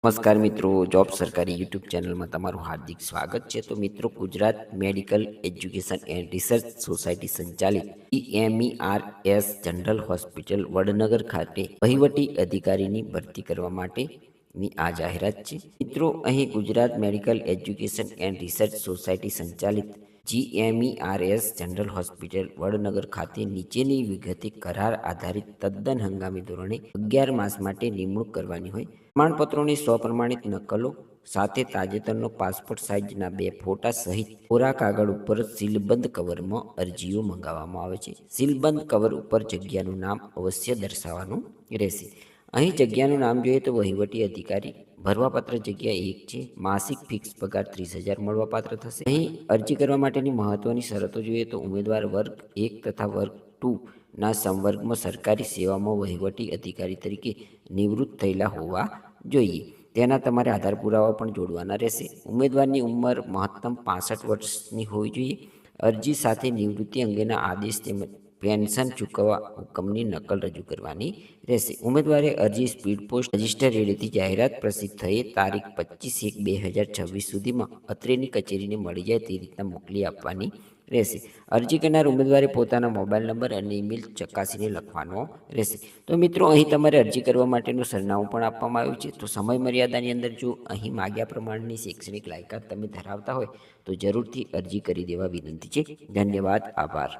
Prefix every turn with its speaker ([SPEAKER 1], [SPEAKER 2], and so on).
[SPEAKER 1] નમસ્કાર મિત્રો, જોબ સરકારી યુટ્યુબ ચેનલમાં તમારું હાર્દિક સ્વાગત છે. તો મિત્રો, Gujarat medical education and research society સંચાલિત EMERS જનરલ હોસ્પિટલ વડનગર ખાતે વહીવટી અધિકારીની ભરતી કરવા માટેની આ જાહેરાત છે. મિત્રો, અહીં Gujarat medical education and research society સંચાલિત GMERS જનરલ હોસ્પિટલ વડનગર ખાતે નીચેની વિગતે કરાર આધારિત તદ્દન હંગામી ધોરણે 11 માસ માટે નિમણૂક કરવાની હોય. પ્રમાણપત્રોની સ્વપ્રમાણિત નકલો સાથે તાજેતરનો પાસપોર્ટ સાઇઝના 2 ફોટા સહિત કોરા કાગળ ઉપર સીલબંધ કવરમાં અરજીઓ મંગાવવામાં આવે છે. સીલબંધ કવર ઉપર જગ્યાનું નામ અવશ્ય દર્શાવવાનું રહેશે. અહીં જગ્યાનું નામ જોઈએ તો વહીવટી અધિકારી. ભરવાપાત્ર જગ્યા 1 છે. માસિક ફિક્સ પગાર 30,000 મળવાપાત્ર થશે. અહીં અરજી કરવા માટેની મહત્વની શરતો જોઈએ તો ઉમેદવાર વર્ગ 1 તથા વર્ગ 2 ના સંવર્ગમાં સરકારી સેવામાં વહીવટી અધિકારી તરીકે નિવૃત્ત થયેલા હોવા જોઈએ. તેના તમારે આધાર પુરાવા પણ જોડવાના રહેશે. ઉમેદવારની ઉંમર મહત્તમ 65 વર્ષની હોવી જોઈએ. અરજી સાથે નિવૃત્તિ અંગેના આદેશ તેમજ પેન્શન ચૂકવવા હુકમની નકલ રજૂ કરવાની રહેશે. ઉમેદવારે અરજી સ્પીડ પોસ્ટ રજિસ્ટર રેડીથી જાહેરાત પ્રસિદ્ધ થયે તારીખ 25/1/2026 સુધીમાં અત્રેની કચેરીને મળી જાય તે રીતના મોકલી આપવાની રહેશે. અરજી કરનાર ઉમેદવારે પોતાના મોબાઈલ નંબર અને ઈમેલ ચકાસીને લખવાનો રહેશે. તો મિત્રો, અહીં તમારે અરજી કરવા માટેનું સરનામું પણ આપવામાં આવ્યું છે. તો સમય મર્યાદાની અંદર જો અહીં માગ્યા પ્રમાણની શૈક્ષણિક લાયકાત તમે ધરાવતા હોય તો જરૂરથી અરજી કરી દેવા વિનંતી છે. ધન્યવાદ, આભાર.